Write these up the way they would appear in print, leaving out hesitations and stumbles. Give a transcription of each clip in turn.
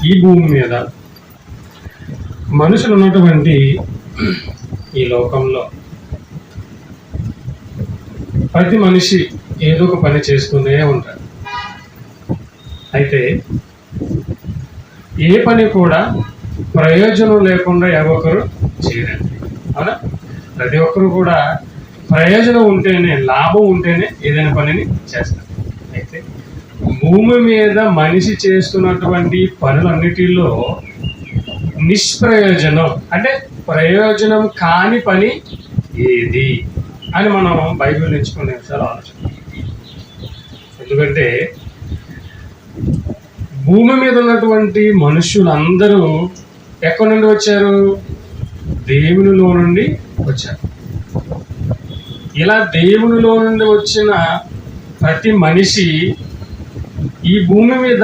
ఈ భూమి మీద మనుషులు ఉన్నటువంటి ఈ లోకంలో ప్రతి మనిషి ఏదో ఒక పని చేస్తూనే ఉంటారు. అయితే ఏ పని కూడా ప్రయోజనం లేకుండా ఎవరు చేయరండి, అవునా? ప్రతి ఒక్కరు కూడా ప్రయోజనం ఉంటేనే, లాభం ఉంటేనే ఏదైనా పనిని చేస్తారు. అయితే భూమి మీద మనిషి చేస్తున్నటువంటి పనులన్నిటిలో నిష్ప్రయోజనం అంటే ప్రయోజనం కాని పని ఏది అని మనం బైబిల్ నుంచి కొన్ని విషయాలు ఆలోచిస్తాం. ఎందుకంటే భూమి మీద ఉన్నటువంటి మనుషులందరూ ఎక్కడి నుండి వచ్చారు? దేవునిలో నుండి వచ్చారు. ఇలా దేవునిలో నుండి వచ్చిన ప్రతి మనిషి ఈ భూమి మీద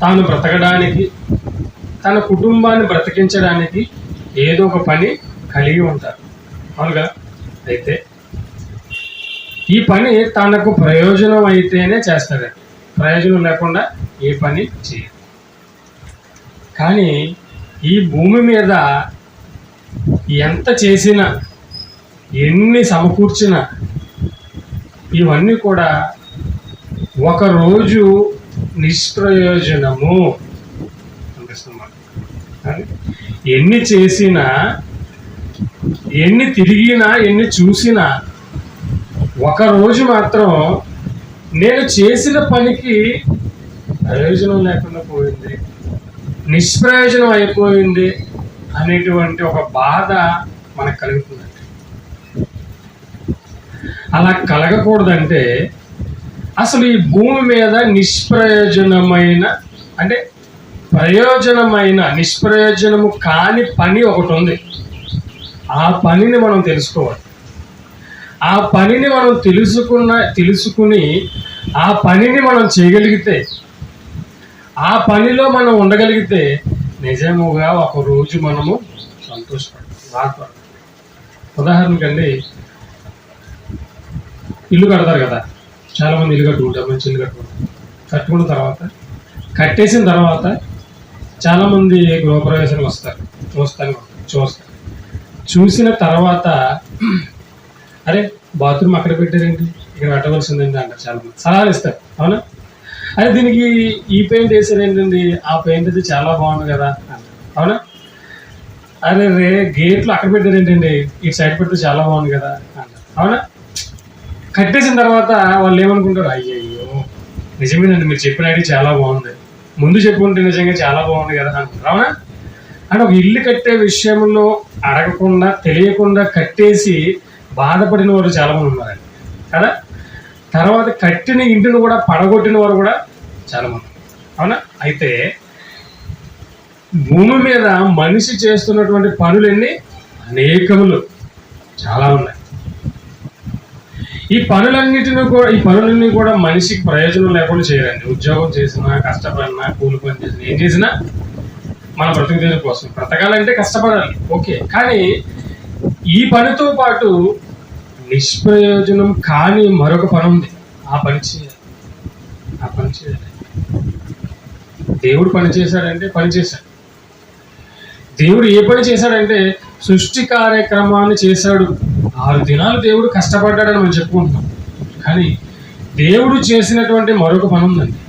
తాను బ్రతకడానికి, తన కుటుంబాన్ని బ్రతికించడానికి ఏదో ఒక పని కలిగి ఉంటారు, అవునుగా? అయితే ఈ పని తనకు ప్రయోజనం అయితేనే చేస్తాడు, ప్రయోజనం లేకుండా ఏ పని చేయదు. కానీ ఈ భూమి మీద ఎంత చేసినా, ఎన్ని సమకూర్చినా ఇవన్నీ కూడా ఒకరోజు నిష్ప్రయోజనము అనిపిస్తుంది. ఎన్ని చేసినా, ఎన్ని తిరిగినా, ఎన్ని చూసినా ఒకరోజు మాత్రం నేను చేసిన పనికి ప్రయోజనం లేకుండా పోయింది, నిష్ప్రయోజనం అయిపోయింది అనేటువంటి ఒక బాధ మనకు కలుగుతుందండి. అలా కలగకూడదంటే అసలు ఈ భూమి మీద నిష్ప్రయోజనమైన అంటే ప్రయోజనమైన నిష్ప్రయోజనము కాని పని ఒకటి ఉంది. ఆ పనిని మనం తెలుసుకోవాలి. ఆ పనిని మనం తెలుసుకుని ఆ పనిని మనం చేయగలిగితే, ఆ పనిలో మనం ఉండగలిగితే నిజముగా ఒక రోజు మనము సంతోషపడతాం. ఉదాహరణకండి, ఇల్లు కడతారు కదా, చాలామంది ఇల్లు కట్టుకుంటారు, మంచి ఇల్లు కట్టుకున్న తర్వాత, కట్టేసిన తర్వాత చాలామంది గృహప్రవేశానికి వస్తారు, చూస్తారు. చూసిన తర్వాత అరే బాత్రూమ్ అక్కడ పెట్టారేంటి, ఇక్కడ పెట్టవలసిందండి అంటారు. చాలామంది సలహాలు ఇస్తారు, అవునా? అరే దీనికి ఈ పెయింట్ వేసారు ఏంటండి, ఆ పెయింట్ అయితే చాలా బాగుంది కదా అంటారు, అవునా? అరే గేట్లు అక్కడ పెట్టారు ఏంటండి, ఇటు సైడ్ పెడితే చాలా బాగుంది కదా అంటారు, అవునా? కట్టేసిన తర్వాత వాళ్ళు ఏమనుకుంటారు, అయ్యయ్యో నిజమేనండి, మీరు చెప్పిన ఐడియా చాలా బాగుంది, ముందు చెప్పుకుంటే నిజంగా చాలా బాగుంది కదా అంటారు, అవునా? అంటే ఒక ఇల్లు కట్టే విషయంలో అడగకుండా, తెలియకుండా కట్టేసి బాధపడిన వారు చాలామంది ఉన్నారండి కదా. తర్వాత కట్టిన ఇంటిని కూడా పడగొట్టిన వారు కూడా చాలామంది, అవునా? అయితే భూమి మీద మనిషి చేస్తున్నటువంటి పనులన్నీ అనేకములు చాలా ఉన్నాయి. ఈ పనులన్నీ కూడా మనిషికి ప్రయోజనం లేకుండా చేయరండి. ఉద్యోగం చేసినా, కష్టపడినా, కూలి పని చేసినా, ఏం చేసినా మన బ్రతుకుదేరు కోసం. బ్రతకాలంటే కష్టపడాలి, ఓకే. కానీ ఈ పనితో పాటు నిష్ప్రయోజనం కానీ మరొక పని ఉంది. ఆ పని చేయాలి. దేవుడు పని చేశాడంటే పని చేశాడు. దేవుడు ఏ పని చేశాడంటే సృష్టి కార్యక్రమాన్ని చేశాడు. 6 దినాలు దేవుడు కష్టపడ్డాడని మనం చెప్పుకుంటున్నాం. కానీ దేవుడు చేసినటువంటి మరొక పని ఉందండి.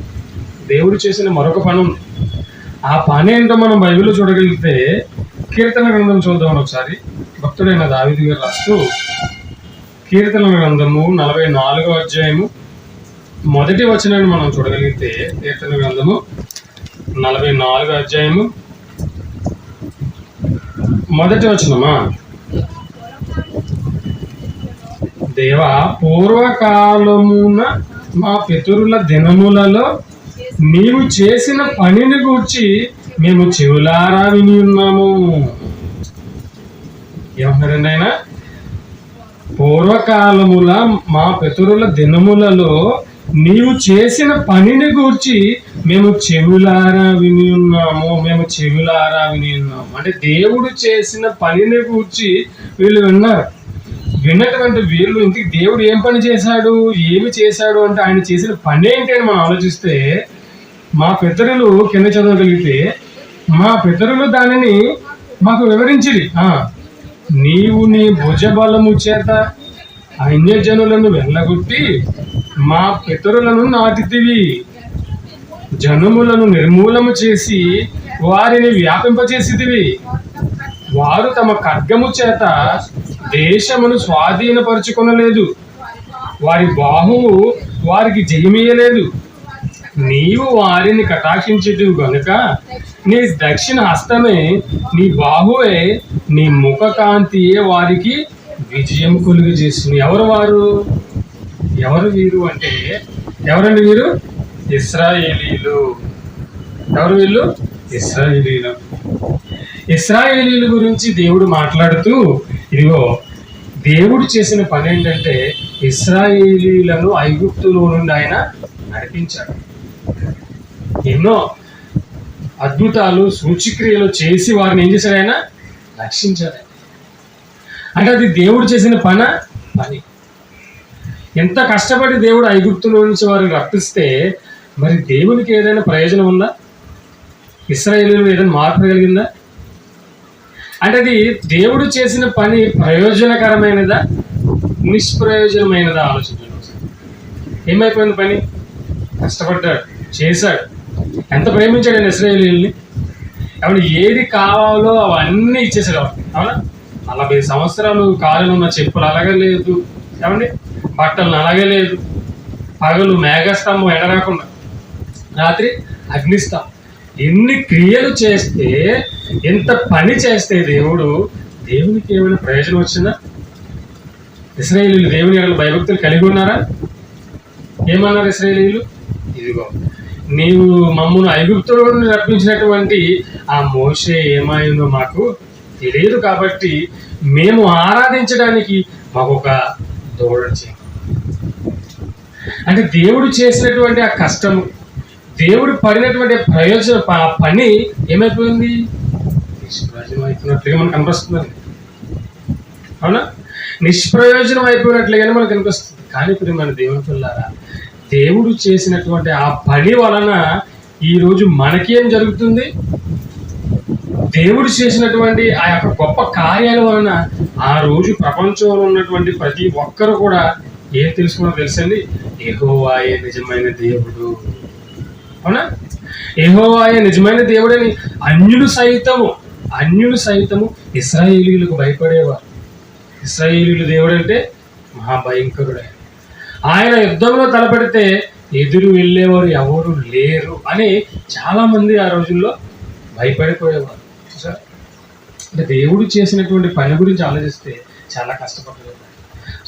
దేవుడు చేసిన మరొక పని ఉంది. ఆ పని ఏంటో మనం బైబిల్లో చూడగలిగితే, కీర్తన గ్రంథం చూద్దామని ఒకసారి. భక్తుడైన దావీదు గారు రాస్తూ, కీర్తన గ్రంథము 44వ అధ్యాయము మొదటి వచనాన్ని మనం చూడగలిగితే, కీర్తన గ్రంథము 44వ అధ్యాయము మొదటి వచనమా, దేవా పూర్వకాలమున మా పితరుల దినములలో నీవు చేసిన పనిని గూర్చి మేము చెవులారా విని ఉన్నాము. ఏమంటారండి ఆయన? పూర్వకాలముల మా పితరుల దినములలో నీవు చేసిన పనిని గూర్చి మేము చెవులారా విని ఉన్నాము. అంటే దేవుడు చేసిన పనిని గూర్చి వీళ్ళు విన్నారు. విన్నటువంటి వీళ్ళు ఇంటికి దేవుడు ఏం పని చేశాడు, ఏమి చేశాడు అంటే ఆయన చేసిన పని ఏంటి అని మనం ఆలోచిస్తే, మా పితరులు కింద చదవగలిగితే మా పితరులు దానిని మాకు వివరించిరి. నీవు నీ భుజబలము చేత అన్యజనులను వెళ్ళగొట్టి మా పితరులను నాటితివి, జనములను నిర్మూలము చేసి వారిని వ్యాపింపచేసితివి. వారు తమ ఖడ్గము చేత దేశమును స్వాధీనపరుచుకొనలేదు, వారి బాహువు వారికి జయమీయలేదు. నీవు వారిని కటాక్షించితివి గనుక నీ దక్షిణ హస్తమే, నీ బాహువే, నీ ముఖ కాంతియే వారికి విజయం కొలుగు చేస్తుంది. ఎవరు వీరు అంటే ఎవరండి వీరు? ఇశ్రాయేలీలు. ఎవరు వీళ్ళు? ఇశ్రాయేలీలు. ఇశ్రాయేలీల గురించి దేవుడు మాట్లాడుతూ, ఇదిగో దేవుడు చేసిన పని ఏంటంటే ఇశ్రాయేలీలను ఐగుప్తులో నుండి ఆయన నడిపించాడు. ఎన్నో అద్భుతాలు సూచక్రియలు చేసి వారిని ఏం చేశాడు? ఆయన రక్షించాడు. అంటే అది దేవుడు చేసిన పని. ఎంత కష్టపడి దేవుడు ఐగుప్తులో నుంచి వారిని రప్పిస్తే మరి దేవునికి ఏదైనా ప్రయోజనం ఉందా? ఇశ్రాయేలీలు ఏదైనా మార్పు కలిగిందా? అంటే అది దేవుడు చేసిన పని ప్రయోజనకరమైనదా నిష్ప్రయోజనమైనదా? ఆలోచించండి. ఏమైపోయింది పని? కష్టపడ్డాడు, చేశాడు, ఎంత ప్రేమించాడు ఆయన ఇశ్రాయేలీయుల్ని. కాబట్టి ఏది కావాలో అవన్నీ ఇచ్చేసాడు. అవునా? 40 సంవత్సరాలు కాలం ఉన్న చెప్పులు అలాగే లేదు, ఏమండి బట్టలు అలాగే లేదు, పగలు మేఘస్తంభం ఎండరాకుండా, రాత్రి అగ్నిస్తంభం. ఎన్ని క్రియలు చేస్తే, ఎంత పని చేస్తే దేవునికి ఏమైనా ప్రయోజనం వచ్చిందా? ఇశ్రాయేలీయులు దేవుని ఎడల భయభక్తులు కలిగి ఉన్నారా? ఏమన్నారు ఇశ్రాయేలీయులు? ఇదిగో నీవు మమ్మల్ని ఐగుప్తులో నుండి రప్పించినటువంటి ఆ మోషే ఏమాయిందో మాకు తెలియదు, కాబట్టి మేము ఆరాధించడానికి మాకు ఒక దూడను చేయి. అంటే దేవుడు చేసినటువంటి ఆ కష్టము, దేవుడు పడినటువంటి పని ఏమైపోయింది? నిష్ప్రయోజనం అయిపోయినట్లుగా మనకు కనిపిస్తుందండి. అవునా? నిష్ప్రయోజనం అయిపోయినట్లుగానే మనకు కనిపిస్తుంది. కానీ ఇప్పుడు మన దేవుని పిల్లారా, దేవుడు చేసినటువంటి ఆ పని వలన ఈరోజు మనకేం జరుగుతుంది? దేవుడు చేసినటువంటి ఆ యొక్క గొప్ప కార్యాల వలన ఆ రోజు ప్రపంచంలో ఉన్నటువంటి ప్రతి ఒక్కరు కూడా ఏం తెలుసుకున్నా తెలుసండి? యెహోవాయే నిజమైన దేవుడు. అవునా? యెహోవాయే నిజమైన దేవుడని అన్యులు సైతము ఇశ్రాయేలీయులకు భయపడేవారు. ఇశ్రాయేలీయులు దేవుడు అంటే మహాభయంకరుడే. ఆయన యుద్ధంలో తలపెడితే ఎదురు వెళ్ళేవారు ఎవరు లేరు అని చాలా మంది ఆ రోజుల్లో భయపడిపోయేవారు. చూసారా? అంటే దేవుడు చేసినటువంటి పని గురించి ఆలోచిస్తే చాలా కష్టపడలేదు.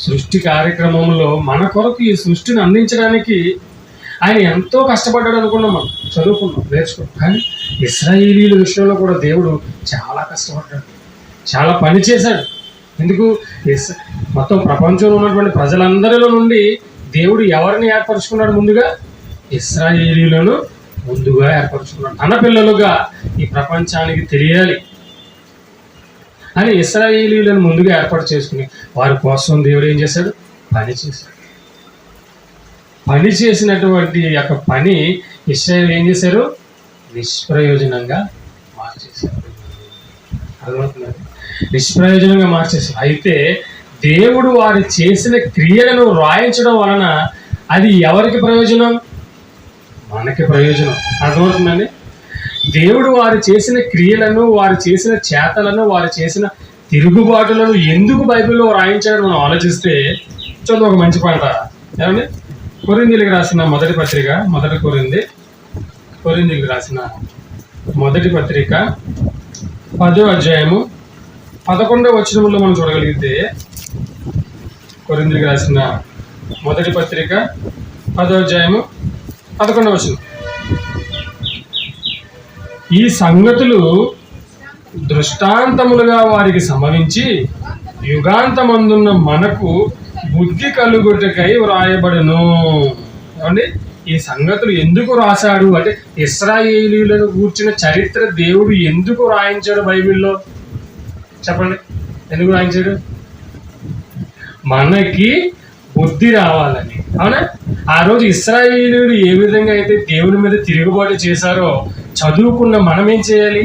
సృష్టి కార్యక్రమంలో మన కొరకు ఈ సృష్టిని అందించడానికి ఆయన ఎంతో కష్టపడ్డాడు అనుకున్నాం, మనం చదువుకున్నాం, నేర్చుకున్నాం. కానీ ఇశ్రాయేలీయుల విషయంలో కూడా దేవుడు చాలా కష్టపడ్డాడు, చాలా పని చేశాడు. ఎందుకు? మొత్తం ప్రపంచంలో ఉన్నటువంటి ప్రజలందరిలో నుండి దేవుడు ఎవరిని ఏర్పరచుకున్నాడు? ముందుగా ఇశ్రాయేలీయులను ముందుగా ఏర్పరచుకున్నాడు. తన పిల్లలుగా ఈ ప్రపంచానికి తెలియాలి అని ఇశ్రాయేలీయులను ముందుగా ఏర్పాటు చేసుకుని వారి కోసం దేవుడు ఏం చేశాడు? పని చేశాడు. పని చేసినటువంటి యొక్క పని ఇశ్రాయేలీయులు ఏం చేశారు? నిష్ప్రయోజనంగా మార్చేశారు. అర్థమవుతున్నారు? నిష్ప్రయోజనంగా మార్చేశారు. అయితే దేవుడు వారు చేసిన క్రియలను రాయించడం వలన అది ఎవరికి ప్రయోజనం? మనకి ప్రయోజనం. అర్థమవుతుందండి? దేవుడు వారు చేసిన క్రియలను, వారు చేసిన చేతలను, వారు చేసిన తిరుగుబాటులను ఎందుకు బైబిల్లో రాయించాడో మనం ఆలోచిస్తే చదువు ఒక మంచి పాట. ఏమండి? కొరింథీయులకు రాసిన మొదటి పత్రిక, కొరింథీయులకు రాసిన మొదటి పత్రిక 10వ అధ్యాయము 11వ వచనంలో మనం చూడగలిగితే, కొరింథీయులకు రాసిన మొదటి పత్రిక 10వ అధ్యాయము 11వ వచనం. ఈ సంగతులు దృష్టాంతములుగా వారికి సంభవించి యుగాంతమందున్న మనకు బుద్ధి కలుగుటకై వ్రాయబడును. ఏమండి? ఈ సంగతులు ఎందుకు రాశాడు అంటే, ఇశ్రాయేలీయులను కూర్చున్న చరిత్ర దేవుడు ఎందుకు రాయించాడు బైబిల్లో? చెప్పండి, ఎందుకు రాయించాడు? మనకి బుద్ధి రావాలని. అవునా? ఆ రోజు ఇశ్రాయేలీయులు ఏ విధంగా అయితే దేవుని మీద తిరుగుబాటు చేశారో చదువుకున్న మనం ఏం చేయాలి?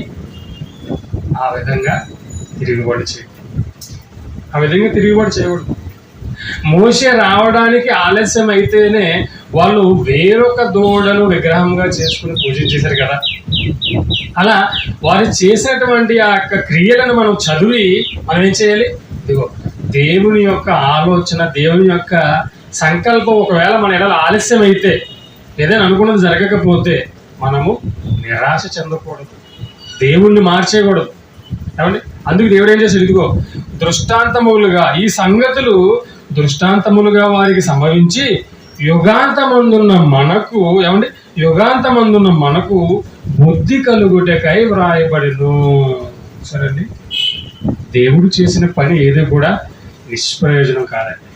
ఆ విధంగా తిరుగుబాటు చేయకూడదు. మోషే రావడానికి ఆలస్యం అయితేనే వాళ్ళు వేరొక దూడను విగ్రహంగా చేసుకుని పూజించేశారు కదా. అలా వారు చేసినటువంటి ఆ యొక్క క్రియలను మనం చదివి మనం ఏం చేయాలి? ఇదిగో దేవుని యొక్క ఆలోచన, దేవుని యొక్క సంకల్పం ఒకవేళ మన ఎలా ఆలస్యం అయితే, ఏదైనా అనుకున్నది జరగకపోతే మనము నిరాశ చెందకూడదు, దేవుణ్ణి మార్చేయకూడదు. ఏమండి? అందుకు దేవుడు ఏం చేశాడు? ఇదిగో దృష్టాంతములుగా ఈ సంగతులు దృష్టాంతములుగా వారికి సంభవించి యుగాంతమందున్న మనకు బుద్ధి కలుగుటకై వ్రాయబడిను. సరేండి, దేవుడు చేసిన పని ఏది కూడా నిష్ప్రయోజనం కాదండి.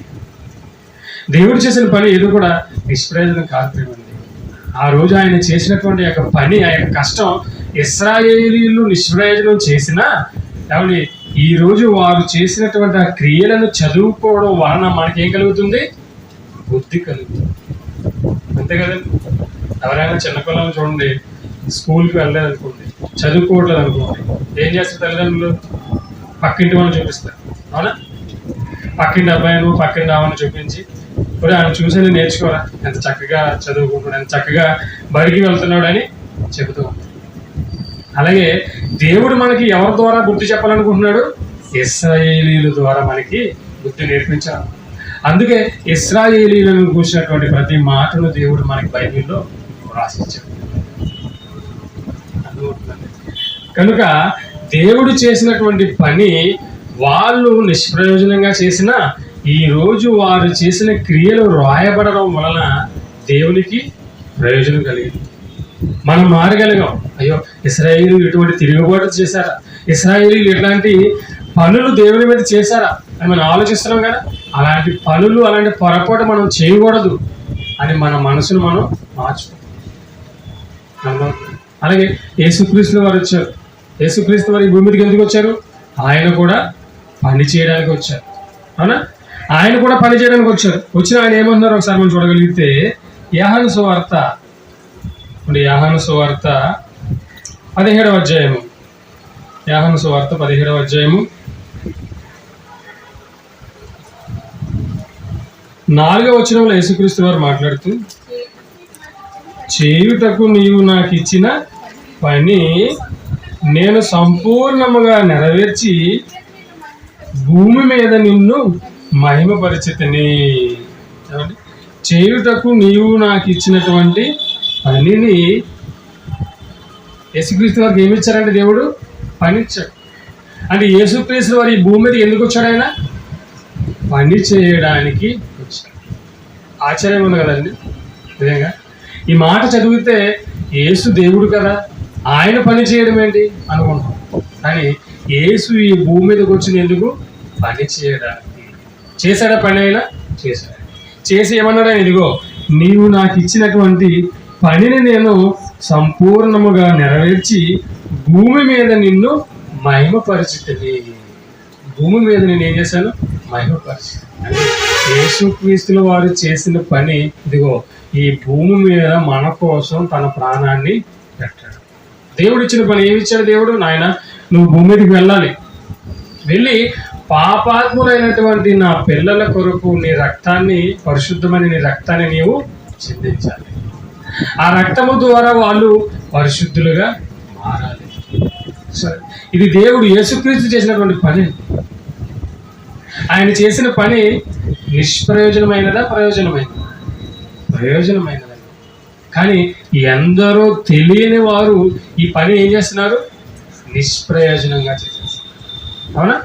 దేవుడు చేసిన పని ఏది కూడా నిష్ప్రయోజనం కాదు. ఆ రోజు ఆయన చేసినటువంటి యొక్క పని, ఆ యొక్క కష్టం ఇశ్రాయేలీయులు నిష్ప్రయోజనం చేసినా, ఏమండి, ఈ రోజు వారు చేసినటువంటి ఆ క్రియలను చదువుకోవడం వలన మనకేం కలుగుతుంది? బుద్ధి కలుగుతుంది. అంతే కదండి. ఎవరైనా చిన్నపిల్లలు చూడండి, స్కూల్కి వెళ్ళలేదు అనుకోండి, చదువుకోవట్లేదు అనుకోండి, ఏం చేస్తారు తల్లిదండ్రులు? పక్కింటి వాళ్ళని చూపిస్తారు. అవునా? పక్కింటి అబ్బాయిను పక్కింటి ఆమెను చూపించి, కూడా ఆయన చూసి నేర్చుకోరా, ఎంత చక్కగా చదువుకుంటున్నాడు, ఎంత చక్కగా బడికి వెళ్తున్నాడు అని చెబుతూ ఉంటాడు. అలాగే దేవుడు మనకి ఎవరి ద్వారా బుద్ధి చెప్పాలనుకుంటున్నాడు? ఇశ్రాయేలీయుల ద్వారా మనకి బుద్ధి నేర్పించాలి. అందుకే ఇశ్రాయేలీయులను కూర్చున్నటువంటి ప్రతి మాటను దేవుడు మనకి బైబిల్లో రాసిచ్చాడు. కనుక దేవుడు చేసినటువంటి పని వాళ్ళు నిష్ప్రయోజనంగా చేసిన, ఈ రోజు వారు చేసిన క్రియలు రాయబడడం వలన దేవునికి ప్రయోజనం కలిగింది. మనం మారగలిగాం. అయ్యో, ఇశ్రాయేలీయులు ఇటువంటి తిరుగుబాటు చేశారా, ఇశ్రాయేలీయులు ఇట్లాంటి పనులు దేవుని మీద చేశారా అని మనం ఆలోచిస్తున్నాం కదా. అలాంటి పనులు, అలాంటి పొరపాటు మనం చేయకూడదు అని మన మనసును మనం మార్చుకోవాలి. అలాగే యేసుక్రీస్తు వారు వచ్చారు. యేసుక్రీస్తు వారు ఈ భూమి మీదకి ఎందుకు వచ్చారు? ఆయన కూడా పని చేయడానికి వచ్చారు. అవునా? ఆయన కూడా పని చేయడానికి వచ్చారు. వచ్చిన ఆయన ఏమంటున్నారు ఒకసారి మనం చూడగలిగితే, యోహాను సువార్త 17వ అధ్యాయము, యోహాను సువార్త 17వ అధ్యాయము 4వ వచనంలో యేసుక్రీస్తు వారు మాట్లాడుతూ, చేయుటకు నీవు నాకు ఇచ్చిన పని నేను సంపూర్ణముగా నెరవేర్చి భూమి మీద నిన్ను మహిమపరిచితిని. చేయుటకు నీవు నాకు ఇచ్చినటువంటి పనిని యేసుక్రీస్తు వారికి ఏమి ఇచ్చారంటే దేవుడు పని ఇచ్చాడు. అంటే యేసుక్రీస్తు వారు ఈ భూమి మీద ఎందుకు వచ్చాడు? ఆయన పని చేయడానికి వచ్చాడు. ఆశ్చర్యం ఉంది కదండి. నిజంగా ఈ మాట చదివితే యేసు దేవుడు కదా, ఆయన పని చేయడం ఏంటి అనుకుంటాం. కానీ యేసు ఈ భూమి మీదకి వచ్చిన ఎందుకు? పని చేయడానికి. చేశాడా పని? అయినా చేశాడు. చేసి ఏమన్నాడు ఆయన? ఇదిగో నీవు నాకు ఇచ్చినటువంటి పనిని నేను సంపూర్ణముగా నెరవేర్చి భూమి మీద నిన్ను మహిమపరిచితిని. భూమి మీద నేను ఏం చేశాను? మహిమపరిచి. అంటే యేసుక్రీస్తుల వారు చేసిన పని ఇదిగో ఈ భూమి మీద మన కోసం తన ప్రాణాన్ని పెట్టాడు. దేవుడు ఇచ్చిన పని ఏమి ఇచ్చాడు? దేవుడు, నాయన నువ్వు భూమి మీదకి వెళ్ళాలి, వెళ్ళి పాపాత్ములైనటువంటి నా పిల్లల కొరకు నీ రక్తాన్ని, పరిశుద్ధమైన నీ రక్తాన్ని నీవు చిందించాలి. ఆ రక్తము ద్వారా వాళ్ళు పరిశుద్ధులుగా మారాలి. సరే, ఇది దేవుడు యేసుక్రీస్తు చేసినటువంటి పని. ఆయన చేసిన పని నిష్ప్రయోజనమైనదా? ప్రయోజనమైనదా? కానీ ఎందరో తెలియని వారు ఈ పని ఏం చేస్తున్నారు? నిష్ప్రయోజనంగా చేసేస్తారు. అవునా?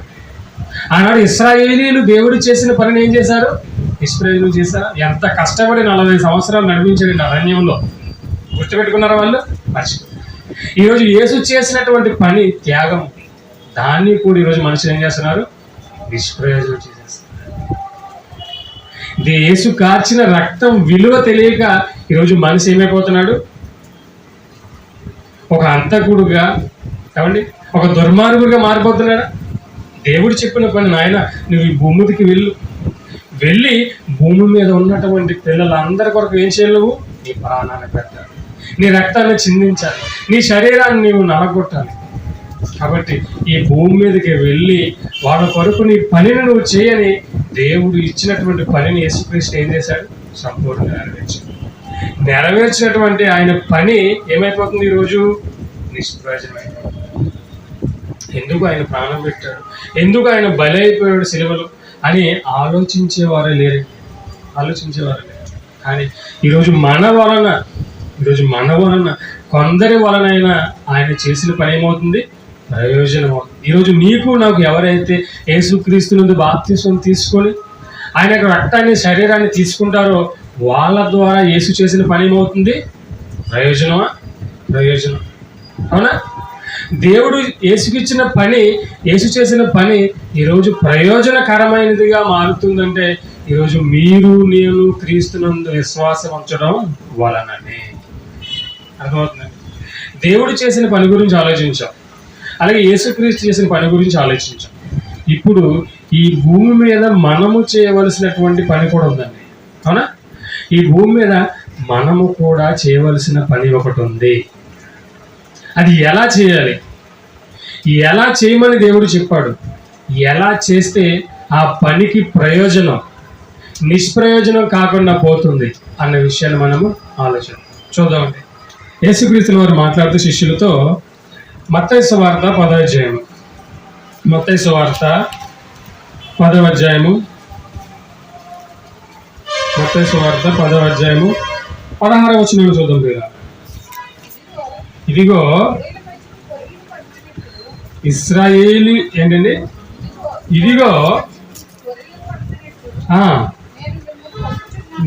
ఆనాడు ఇశ్రాయేలీయులు దేవుడు చేసిన పనిని ఏం చేశారు? నిష్ప్రయోజనం చేశారా? ఎంత కష్టపడి 40 సంవత్సరాలు నడిపించాడు అరణ్యంలో. గుర్తుపెట్టుకున్నారా వాళ్ళు? మర్చిపోయారు. ఈరోజు యేసు చేసినటువంటి పని త్యాగం, దాన్ని కూడా ఈరోజు మనుషులు ఏం చేస్తున్నారు? నిష్ప్రయోజనం చేసేస్తారు. యేసు కార్చిన రక్తం విలువ తెలియక ఈరోజు మనిషి ఏమైపోతున్నాడు? ఒక హంతకుడుగా, ఏమండి, ఒక దుర్మార్గుడిగా మారిపోతున్నాడా? దేవుడు చెప్పిన పని, నాయన నువ్వు ఈ భూమికి వెళ్ళి భూమి మీద ఉన్నటువంటి పిల్లలందరి కొరకు ఏం చేయాలి? నువ్వు నీ ప్రాణాన్ని పెట్టాలి, నీ రక్తాన్ని చిందించాలి, నీ శరీరాన్ని నీవు నలగొట్టాలి. కాబట్టి ఈ భూమి మీదకి వెళ్ళి వాళ్ళ కొరకు నీ పనిని నువ్వు చేయని దేవుడు ఇచ్చినటువంటి పనిని యేసుక్రీస్తు ఏం చేశాడు? సంపూర్ణంగా నెరవేర్చినటువంటి ఆయన పని ఏమైపోతుంది? ఈరోజు నిష్ప్రయోజనమైపోతుంది. ఎందుకు ఆయన ప్రాణం పెట్టాడు, ఎందుకు ఆయన బలి అయిపోయాడు సిలువలో అని ఆలోచించేవారే లేరు. కానీ ఈరోజు మన వలన కొందరి వలనైనా ఆయన చేసిన పని ఏమవుతుంది? ప్రయోజనం అవుతుంది. ఈరోజు నీకు నాకు ఎవరైతే యేసుక్రీస్తు నుండి బాప్తిసం తీసుకొని ఆయన రక్తాన్ని శరీరాన్ని తీసుకుంటారో వాళ్ళ ద్వారా యేసు చేసిన పని ఏమవుతుంది? ప్రయోజనం. అవునా? దేవుడు యేసుకిచ్చిన పని, యేసు చేసిన పని ఈరోజు ప్రయోజనకరమైనదిగా మారుతుందంటే ఈరోజు మీరు నేను క్రీస్తునందు విశ్వాసం ఉంచడం వలననే. అర్థమవుతుందండి? దేవుడు చేసిన పని గురించి ఆలోచించాం, అలాగే యేసుక్రీస్తు చేసిన పని గురించి ఆలోచించాం. ఇప్పుడు ఈ భూమి మీద మనము చేయవలసినటువంటి పని కూడా ఉందండి. అవునా? ఈ భూమి మీద మనము కూడా చేయవలసిన పని ఒకటి ఉంది. అది ఎలా చేయాలి, ఎలా చేయమని దేవుడు చెప్పాడు, ఎలా చేస్తే ఆ పనికి ప్రయోజనం నిష్ప్రయోజనం కాకుండా పోతుంది అన్న విషయాన్ని మనము చూద్దామండి. యేసుక్రీస్తు వారు మాట్లాడుతూ శిష్యులతో మత్తయి సువార్త 10వ అధ్యాయము 16వ వచనం చూద్దాం. ఇదిగో ఇశ్రాయేలు ఏంటండి? ఇదిగో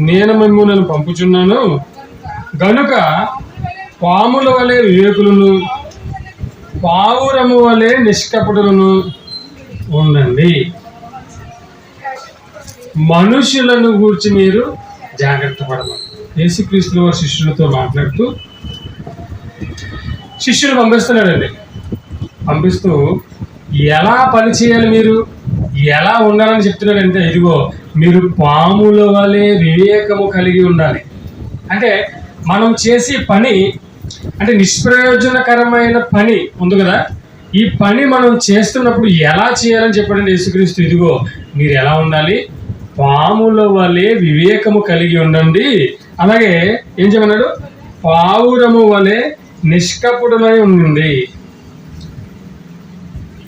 నేను మిమ్మల్ని పంపుచున్నాను గనుక పాముల వలె వివేకులను, పావురము వలె నిష్కపటులను ఉండండి. మనుషులను గూర్చి మీరు జాగ్రత్త పడమని యేసుక్రీస్తు వారి శిష్యులతో మాట్లాడుతూ శిష్యులు పంపిస్తూ ఎలా పని చేయాలి, మీరు ఎలా ఉండాలని చెప్తున్నాడంటే, ఇదిగో మీరు పాముల వలె వివేకము కలిగి ఉండాలి. అంటే మనం చేసే పని అంటే నిష్ప్రయోజనకరమైన పని ఉంది కదా, ఈ పని మనం చేస్తున్నప్పుడు ఎలా చేయాలని చెప్పాడంటే యేసుక్రీస్తు, ఇదిగో మీరు ఎలా ఉండాలి? పాముల వలె వివేకము కలిగి ఉండండి. అలాగే ఏం చెప్పన్నాడు? పావురము వలె నిష్కపటులై ఉండండి.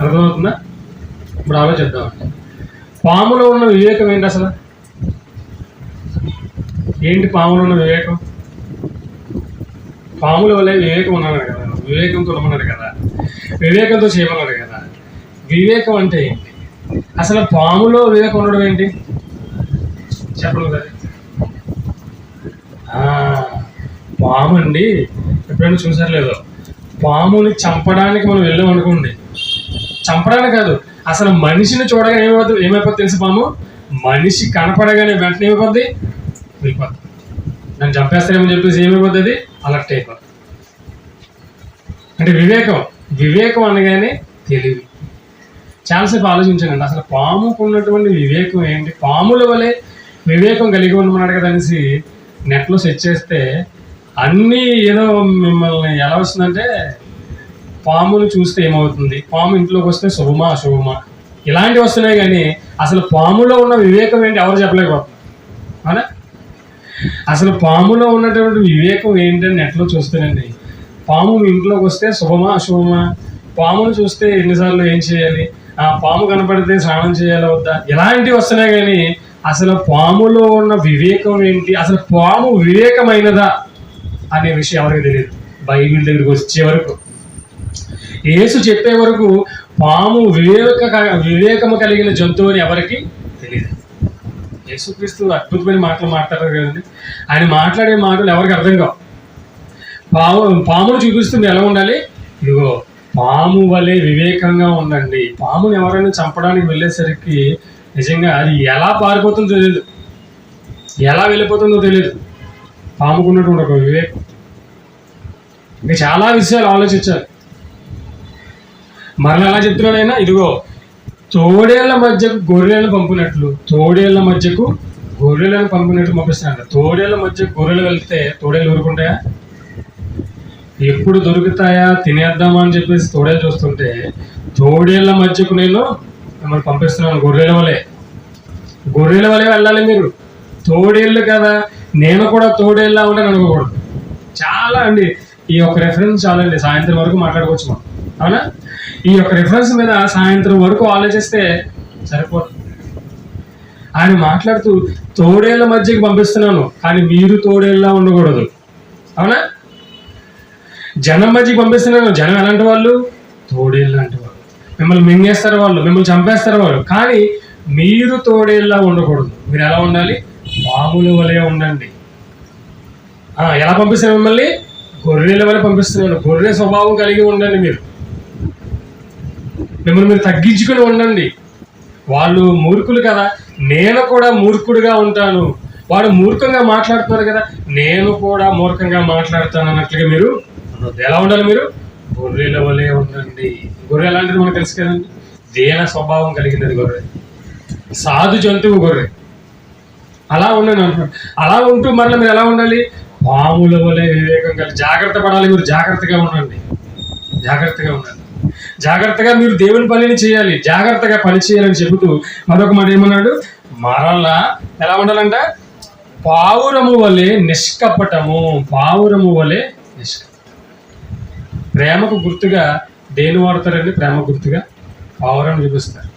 అర్థమవుతుందా? ఇప్పుడు ఆలోచిద్దాం. పాములో ఉన్న వివేకం ఏంటి అసలు? ఏంటి పాములో ఉన్న వివేకం? పాముల వల్లే వివేకం ఉన్నాడు కదా, వివేకంతో ఉండమన్నాడు కదా, వివేకంతో చేయమన్నాడు కదా. వివేకం అంటే ఏంటి అసలు? పాములో వివేకం ఉండడం ఏంటి చెప్పడం కదా. పాము అండి, ఎప్పుడైనా చూసారు లేదో, పాముని చంపడానికి మనం వెళ్ళాం అనుకోండి, చంపడానికి కాదు, అసలు మనిషిని చూడగానే ఏమైపోద్ది తెలుసు? పాము మనిషి కనపడగానే వెంటనే వెళ్ళిపోద్ది. నన్ను చంపేస్తారేమని చెప్పేసి ఏమైపోతుంది? అలర్ట్ అయిపోతుంది. అంటే వివేకం అనగానే తెలివి. చాలాసేపు ఆలోచించానండి, అసలు పాముకు ఉన్నటువంటి వివేకం ఏంటి? పాముల వలె వివేకం కలిగి ఉండమన్నాడు కదా అనేసి నెట్లో సెర్చ్ చేస్తే అన్నీ ఏదో మిమ్మల్ని ఎలా వస్తుందంటే, పామును చూస్తే ఏమవుతుంది, పాము ఇంట్లోకి వస్తే శుభమా అశుభమా ఇలాంటివి వస్తున్నాయి. కానీ అసలు పాములో ఉన్న వివేకం ఏంటి ఎవరు చెప్పలేకపోతున్నారు. అవునా? అసలు పాములో ఉన్నటువంటి వివేకం ఏంటని నెట్లో చూస్తేనండి, పాము ఇంట్లోకి వస్తే శుభమా అశుభమా, పామును చూస్తే ఎన్నిసార్లు ఏం చేయాలి, పాము కనపడితే స్నానం చేయాలి వద్దా, ఇలాంటివి వస్తున్నాయి. కానీ అసలు పాములో ఉన్న వివేకం ఏంటి, అసలు పాము వివేకమైనదా అనే విషయం ఎవరికి తెలియదు. బైబిల్ దగ్గరికి వచ్చే వరకు, యేసు చెప్పే వరకు పాము వివేకము కలిగిన జంతువు అని ఎవరికి తెలియదు. యేసుక్రీస్తు అద్భుతమైన మాటలు మాట్లాడారు కదండి. ఆయన మాట్లాడే మాటలు ఎవరికి అర్థం కావు. పామును చూపిస్తుంది ఎలా ఉండాలి? ఇదిగో పాము వలె వివేకంగా ఉండండి. పాముని ఎవరైనా చంపడానికి వెళ్ళేసరికి నిజంగా అది ఎలా పారిపోతుందో తెలియదు, ఎలా వెళ్ళిపోతుందో తెలియదు. పాముకున్నటువంటి ఒక వివేకం. ఇంకా చాలా విషయాలు ఆలోచించాలి. మరలా ఎలా చెప్తున్నాడు ఆయన? ఇదిగో తోడేళ్ల మధ్యకు గొర్రెలను పంపినట్లు గొర్రెలను పంపినట్లు పంపిస్తున్నాడు. తోడేళ్ల మధ్య గొర్రెలు వెళ్తే తోడేళ్ళు ఊరుకుంటాయా? ఎప్పుడు దొరుకుతాయా తినేద్దామా అని చెప్పేసి తోడేలు చూస్తుంటే, తోడేళ్ల మధ్యకు నేను మిమ్మల్ని పంపిస్తున్నాను. గొర్రెల వలె వెళ్ళాలి మీరు. తోడేళ్ళు కదా, నేను కూడా తోడేళ్ళ ఉంటాను అనుకోకూడదు. చాలా అండి, ఈ యొక్క రెఫరెన్స్ చాలండి, సాయంత్రం వరకు మాట్లాడుకోవచ్చు మనం, అవునా? ఈ యొక్క రెఫరెన్స్ మీద సాయంత్రం వరకు ఆలోచిస్తే సరిపోతుంది. ఆయన మాట్లాడుతూ తోడేళ్ల మధ్యకి పంపిస్తున్నాను, కానీ మీరు తోడేళ్ళ ఉండకూడదు, అవునా? జనం మధ్యకి పంపిస్తున్నాను, జనం ఎలాంటి వాళ్ళు? తోడేళ్ళు లాంటి వాళ్ళు. మిమ్మల్ని మింగేస్తారు వాళ్ళు, మిమ్మల్ని చంపేస్తారు వాళ్ళు, కానీ మీరు తోడేళ్ళ ఉండకూడదు. మీరు ఎలా ఉండాలి? పాముల వలె ఉండండి. ఎలా పంపిస్తున్నాను మిమ్మల్ని? గొర్రెల వలె పంపిస్తున్నాను. గొర్రె స్వభావం కలిగి ఉండండి. మిమ్మల్ని మీరు తగ్గించుకుని ఉండండి. వాళ్ళు మూర్ఖులు కదా, నేను కూడా మూర్ఖుడిగా ఉంటాను. వాడు మూర్ఖంగా మాట్లాడుతున్నారు కదా, నేను కూడా మూర్ఖంగా మాట్లాడతాను అన్నట్లుగా మీరు ఎలా ఉండాలి? మీరు గొర్రెల వలె ఉండండి. గొర్రె ఎలాంటిది మనకు తెలుసు కదండి, దీన స్వభావం కలిగినది గొర్రె, సాధు జంతువు గొర్రె. అలా ఉండండి అంటున్నాడు. అలా ఉంటూ మరలా మీరు ఎలా ఉండాలి? పాముల వలె వివేకం కలిగి జాగ్రత్త పడాలి. మీరు జాగ్రత్తగా ఉండండి. జాగ్రత్తగా మీరు దేవుని పనిని చేయాలి, జాగ్రత్తగా పని చేయాలని చెబుతూ మరొక మాట ఏమన్నాడు? మరలా ఎలా ఉండాలంట? పావురము వలె నిష్కపటము. ప్రేమకు గుర్తుగా దేని వాడతారండి? ప్రేమ గుర్తుగా పావురాన్ని చూపిస్తారు.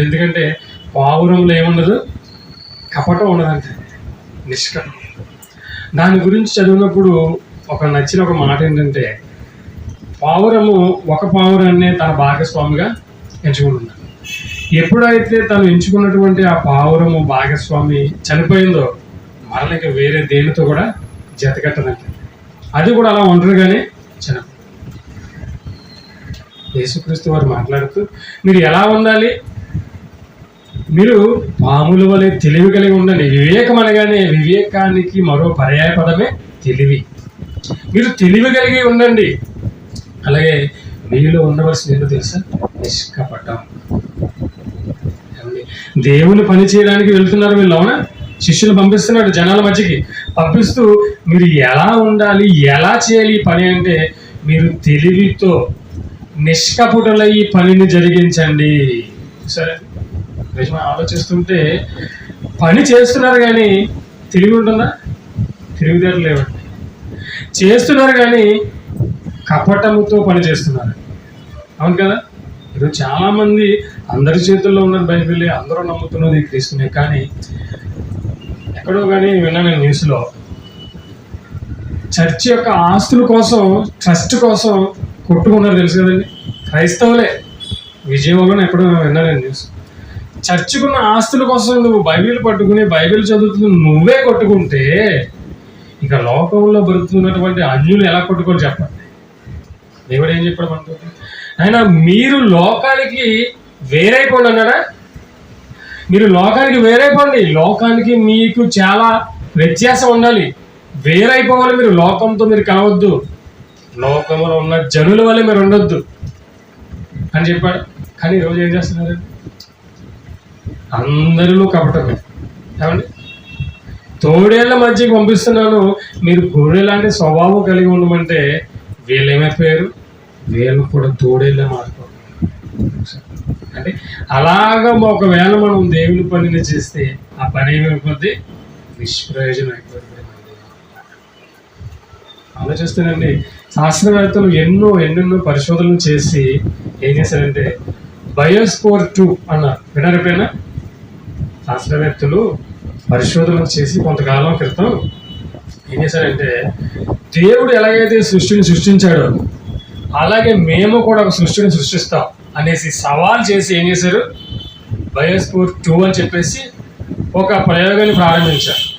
ఎందుకంటే పావురంలో ఏముండదు? కపటం ఉండదంటే, నిష్కపటం. దాని గురించి చదివినప్పుడు నచ్చిన ఒక మాట ఏంటంటే, పావురము ఒక పావురాన్నే తన భాగస్వామిగా ఎంచుకుంటున్నాడు. ఎప్పుడైతే తను ఎంచుకున్నటువంటి ఆ పావురము భాగస్వామి చనిపోయిందో, మరలకి వేరే దేనితో కూడా జతకట్టదంటే, అది కూడా అలా ఒంటరిగానే చనిపోయింది. యేసుక్రీస్తు వారు మాట్లాడుతూ మీరు ఎలా ఉండాలి? మీరు పాముల వలె తెలివి కలిగి ఉండండి. వివేకం అనగానే వివేకానికి మరో పర్యాయ పదమే తెలివి. మీరు తెలివి కలిగి ఉండండి. అలాగే మీలో ఉండవలసిన ఏంటో తెలుసా? నిష్కపటం. దేవుని పని చేయడానికి వెళ్తున్నారు వీళ్ళు, అవునా? శిష్యులు పంపిస్తున్నాడు జనాల మధ్యకి. పంపిస్తూ మీరు ఎలా ఉండాలి, ఎలా చేయాలి ఈ పని అంటే, మీరు తెలివితో నిష్కపటులై ఈ పనిని జరిగించండి. సరే, ఆలోచిస్తుంటే పని చేస్తున్నారు కానీ తెలివి ఉంటుందా? తెలివితేటలు లేవండి. చేస్తున్నారు కానీ కపటముతో పని చేస్తున్నారు, అవును కదా? ఈరోజు చాలా మంది అందరి చేతుల్లో ఉన్న బైబిల్, అందరూ నమ్ముతున్నది క్రీస్తునే, కానీ ఎక్కడో కానీ విన్నా నేను న్యూస్లో, చర్చ్ యొక్క ఆస్తుల కోసం, ట్రస్ట్ కోసం కొట్టుకున్నారు, తెలుసు కదండి? క్రైస్తవులే. విజయవాడలో ఎక్కడో విన్నా నేను న్యూస్. చర్చ్కున్న ఆస్తుల కోసం నువ్వు బైబిల్ పట్టుకుని బైబిల్ చదువుతూ నువ్వే కొట్టుకుంటే, ఇక లోకంలో బ్రతుకుతున్నటువంటి అన్యులు ఎలా కొట్టుకొని చెప్పండి? దేవుడు ఏం చెప్పాడు మనతో? ఆయన మీరు లోకానికి వేరైపోండి అన్నాడా? మీరు లోకానికి వేరైపోండి. లోకానికి మీకు చాలా వ్యత్యాసం ఉండాలి, వేరైపోవాలి. మీరు లోకంతో మీరు కలవద్దు, లోకంలో ఉన్న జనుల వల్ల మీరు ఉండొద్దు అని చెప్పాడు. కానీ ఈరోజు ఏం చేస్తున్నారు? అందరిలో కపటమే, ఏమండి? తోడేళ్ల మధ్యకి పంపిస్తున్నాను, మీరు గొర్రె లాంటి స్వభావం కలిగి ఉండమంటే వీళ్ళు ఏమైపోయారు? వీళ్ళు కూడా తోడేళ్ళే మారిపోతారు. అంటే అలాగా ఒకవేళ మనం దేవుని పనిని చేస్తే ఆ పని ఏమైపోద్ది? నిష్ప్రయోజనం అయిపోతుంది. ఆలోచిస్తానండి, శాస్త్రవేత్తలు ఎన్నెన్నో పరిశోధనలు చేసి ఏం చేశారంటే బయోస్కోర్ 2 అన్నారు. విన్నారు ఎప్పుడైనా? శాస్త్రవేత్తలు పరిశోధనలు చేసి కొంతకాలం క్రితం ఏం చేశారంటే, దేవుడు ఎలాగైతే సృష్టిని సృష్టించాడో అలాగే మేము కూడా ఒక సృష్టిని సృష్టిస్తాం అనేసి సవాల్ చేసి ఏం చేశారు? బయోస్కోర్ 2 అని చెప్పేసి ఒక ప్రయోగాన్ని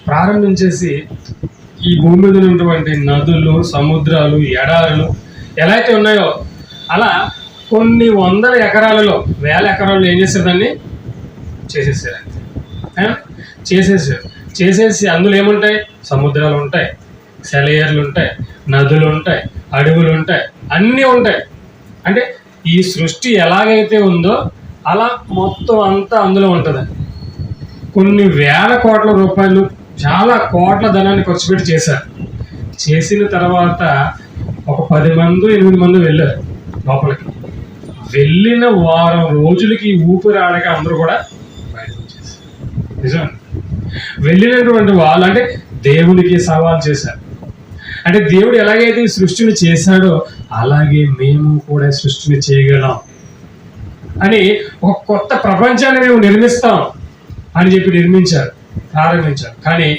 ప్రారంభించేసి ఈ భూమి మీద ఉన్నటువంటి నదులు, సముద్రాలు, ఎడారులు ఎలా అయితే ఉన్నాయో అలా కొన్ని వందల ఎకరాలలో, వేల ఎకరాల్లో ఏం చేశారు? దాన్ని చేసేసి అందులో ఏముంటాయి? సముద్రాలు ఉంటాయి, సెలయేర్లు ఉంటాయి, నదులు ఉంటాయి, అడవులు ఉంటాయి, అన్నీ ఉంటాయి. అంటే ఈ సృష్టి ఎలాగైతే ఉందో అలా మొత్తం అంతా అందులో ఉంటుంది. కొన్ని వేల కోట్ల రూపాయలు, చాలా కోట్ల ధనాన్ని ఖర్చు పెట్టి చేశారు. చేసిన తర్వాత ఒక 10 మంది 8 మంది వెళ్ళారు లోపలికి. వెళ్ళిన వారం రోజులకి ఊపిరి ఆడక అందరూ కూడా బయటకు వచ్చేసారు. నిజం. వెళ్ళినటువంటి వాళ్ళు అంటే దేవుడికి సవాల్ చేశారు. అంటే దేవుడు ఎలాగైతే ఈ సృష్టిని చేశాడో అలాగే మేము కూడా సృష్టిని చేయగలం అని, ఒక కొత్త ప్రపంచాన్ని మేము నిర్మిస్తాం అని చెప్పి ప్రారంభించారు. కానీ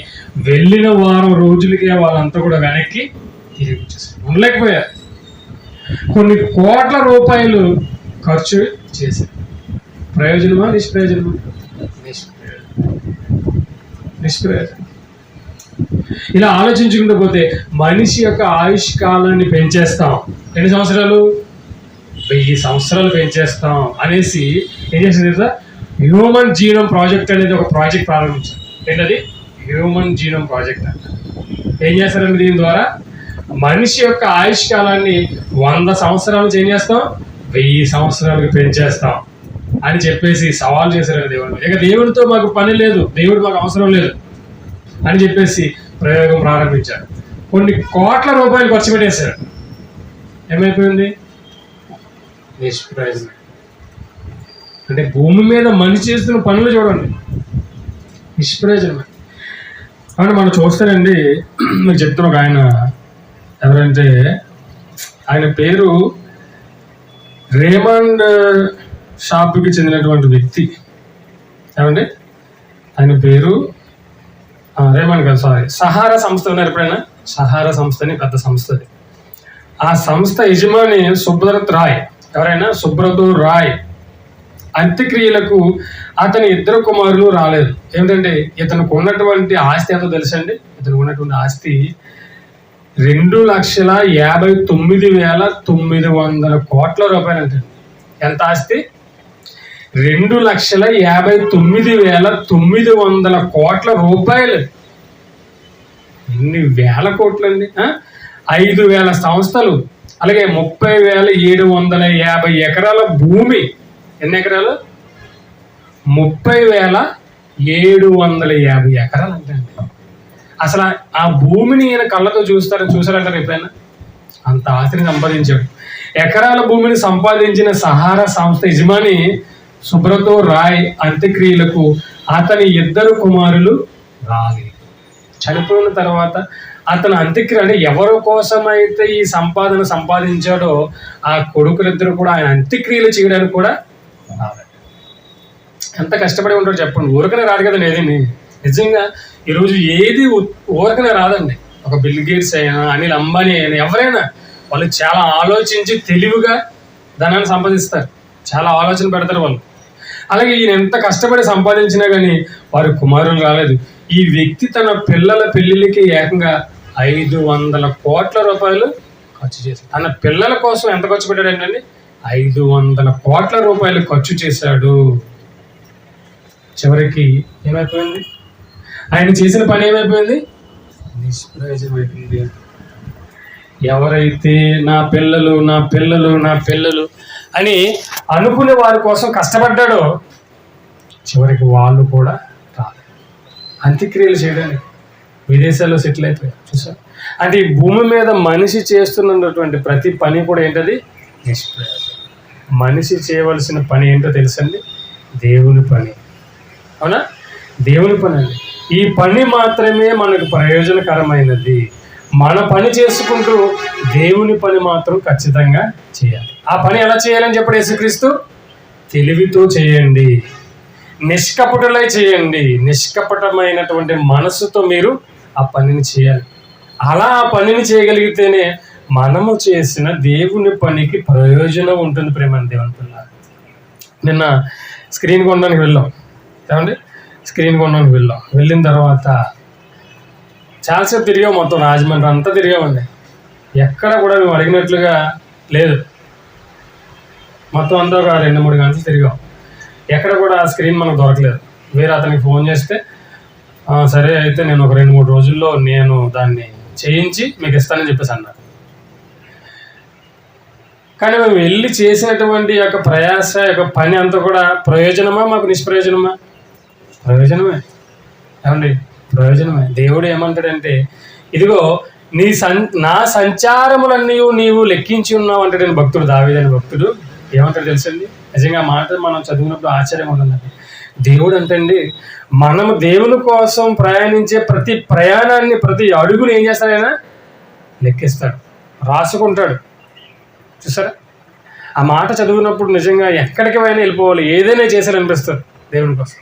వెళ్ళిన వారం రోజులకే వాళ్ళంతా కూడా వెనక్కి తిరిగి వచ్చేసారు, ఉండలేకపోయారు. కొన్ని కోట్ల రూపాయలు ఖర్చు చేశారు. ప్రయోజనమా నిష్ప్రయోజనమా? నిష్ప్రయోజనం. ఇలా ఆలోచించుకుంటూ పోతే మనిషి యొక్క ఆయుష్ కాలాన్ని పెంచేస్తాం. ఎన్ని సంవత్సరాలు? 1000 సంవత్సరాలు పెంచేస్తాం అనేసి ఏం చేసింది తెలుసా? హ్యూమన్ జీనోమ్ ప్రాజెక్ట్ అనేది ఒక ప్రాజెక్ట్ ప్రారంభించారు. ఏంటది? హ్యూమన్ జీనోమ్ ప్రాజెక్ట్ అంట. ఏం చేస్తారంటే దీని ద్వారా మనిషి యొక్క ఆయుష్ కాలాన్ని 100 సంవత్సరాలు ఏం చేస్తాం? 1000 సంవత్సరాలకు పెంచేస్తాం అని చెప్పేసి సవాల్ చేశారు దేవుడు. ఇక దేవుడితో మాకు పని లేదు, దేవుడు మాకు అవసరం లేదు అని చెప్పేసి ప్రయోగం ప్రారంభించారు. కొన్ని కోట్ల రూపాయలు ఖర్చు పెట్టేశారు. ఏమైపోయింది? నిష్ప్రయోజనం. అంటే భూమి మీద మనిషి చేస్తున్న పనులు చూడండి, నిష్ప్రయోజనమే. కాబట్టి మనం చూస్తానండి, మీకు చెప్తున్న ఒక ఆయన ఎవరంటే, ఆయన పేరు రేమండ్ షాప్కి చెందినటువంటి వ్యక్తి. ఏమండి ఆయన పేరు? రేమండ్ కాదు, సారీ, సహారా సంస్థ. ఉన్నారు ఎప్పుడైనా? సహారా సంస్థ అని పెద్ద సంస్థ అది. ఆ సంస్థ యజమాని సుబ్రత్ రాయ్. ఎవరైనా? సుబ్రత్ రాయ్. అంత్యక్రియలకు అతని 2 కుమారులు రాలేదు. ఏమిటంటే ఇతనికి ఉన్నటువంటి ఆస్తి ఎంతో తెలుసండి? ఇతనికి ఉన్నటువంటి ఆస్తి 2,59,900 కోట్ల రూపాయలు అంటే. ఎంత ఆస్తి? 2,59,900 కోట్ల రూపాయలు. ఎన్ని వేల కోట్లండి! 5,000 సంస్థలు, అలాగే 30,750 ఎకరాల భూమి. ఎన్ని ఎకరాలు? 30,750 ఎకరాలు అంటే అండి. అసలు ఆ భూమిని ఈయన కళ్ళతో చూసారంటారు ఎప్పుడైనా? అంత ఆస్తిని సంపాదించాడు. ఎకరాల భూమిని సంపాదించిన సహారా సంస్థ యజమాని సుబ్రతో రాయ్ అంత్యక్రియలకు అతని 2 కుమారులు రాలేదు. చనిపోయిన తర్వాత అతను అంత్యక్రియ, అంటే ఎవరి కోసమైతే ఈ సంపాదన సంపాదించాడో ఆ కొడుకులిద్దరు కూడా ఆయన అంత్యక్రియలు చేయడానికి కూడా రాలేదు. ఎంత కష్టపడి ఉంటాడో చెప్పండి. ఊరికనే రాదు కదండి ఏది. నిజంగా ఈరోజు ఏది ఊరికనే రాదండి. ఒక బిల్ గేట్స్ అయినా, అనిల్ అంబానీ అయినా, ఎవరైనా వాళ్ళు చాలా ఆలోచించి తెలివిగా ధనాన్ని సంపాదిస్తారు, చాలా ఆలోచన పెడతారు వాళ్ళు. అలాగే ఈయన ఎంత కష్టపడి సంపాదించినా కానీ వారి కుమారులు రాలేదు. ఈ వ్యక్తి తన పిల్లల పెళ్లిళ్ళకి ఏకంగా 500 కోట్ల రూపాయలు ఖర్చు చేశాడు. తన పిల్లల కోసం ఎంత ఖర్చు పెట్టాడు ఏంటండి? 500 కోట్ల రూపాయలు ఖర్చు చేశాడు. చివరికి ఏమైపోయింది? ఆయన చేసిన పని ఏమైపోయింది? నిష్ప్రయోజనం అయిపోయింది. ఎవరైతే నా పిల్లలు నా పిల్లలు నా పిల్లలు అని అనుకునే వారి కోసం కష్టపడ్డాడో చివరికి వాళ్ళు కూడా రాలేదు అంత్యక్రియలు చేయడానికి. విదేశాల్లో సెటిల్ అయిపోయారు. చూసారు? అంటే ఈ భూమి మీద మనిషి చేస్తున్నటువంటి ప్రతి పని కూడా ఏంటది? నిష్ప్రయోజనం. మనిషి చేయవలసిన పని ఏంటో తెలుసండి? దేవుని పని. అవునా? దేవుని పని అండి. ఈ పని మాత్రమే మనకు ప్రయోజనకరమైనది. మన పని చేసుకుంటూ దేవుని పని మాత్రం ఖచ్చితంగా చేయాలి. ఆ పని ఎలా చేయాలని చెప్పాడు యేసుక్రీస్తు? తెలివితో చేయండి, నిష్కపటులై చేయండి, నిష్కపటమైనటువంటి మనసుతో మీరు ఆ పనిని చేయాలి. అలా ఆ పనిని చేయగలిగితేనే మనము చేసిన దేవుని పనికి ప్రయోజనం ఉంటుంది. ప్రేమ దేవుని పిల్లలు, నిన్న స్క్రీన్ కొనడానికి వెళ్ళాం. ఏమండి? స్క్రీన్ కొనడానికి వెళ్ళిన తర్వాత చాలాసేపు తిరిగాం. మొత్తం రాజమండ్రి అంతా తిరిగామండి. ఎక్కడ కూడా మేము అడిగినట్లుగా లేదు. మొత్తం అంతా ఒక 2-3 గంటలు తిరిగాం. ఎక్కడ కూడా ఆ స్క్రీన్ మనకు దొరకలేదు. వేరే అతనికి ఫోన్ చేస్తే సరే అయితే నేను ఒక 2-3 రోజుల్లో నేను దాన్ని చేయించి మీకు ఇస్తానని చెప్పేసి అన్నారు. కానీ మేము వెళ్ళి చేసినటువంటి యొక్క ప్రయాస యొక్క పని అంతా కూడా ప్రయోజనమా మాకు నిష్ప్రయోజనమా? ప్రయోజనమే. ఏమండి? ప్రయోజనమే. దేవుడు ఏమంటాడంటే, ఇదిగో నా సంచారములన్నీ నీవు లెక్కించి ఉన్నావు అంటాడు భక్తుడు, దావీదు భక్తుడు. ఏమంటాడు తెలుసండి? నిజంగా మాట మనం చదివినప్పుడు ఆశ్చర్యం ఉంటుందండి. దేవుడు అంటండి, మనము దేవుని కోసం ప్రయాణించే ప్రతి ప్రయాణాన్ని, ప్రతి అడుగును ఏం చేస్తాడు? ఆయన లెక్కిస్తాడు, రాసుకుంటాడు. చూసారా? ఆ మాట చదివినప్పుడు నిజంగా ఎక్కడికి అయినా వెళ్ళిపోవాలి, ఏదైనా చేశారనిపిస్తుంది దేవుని కోసం.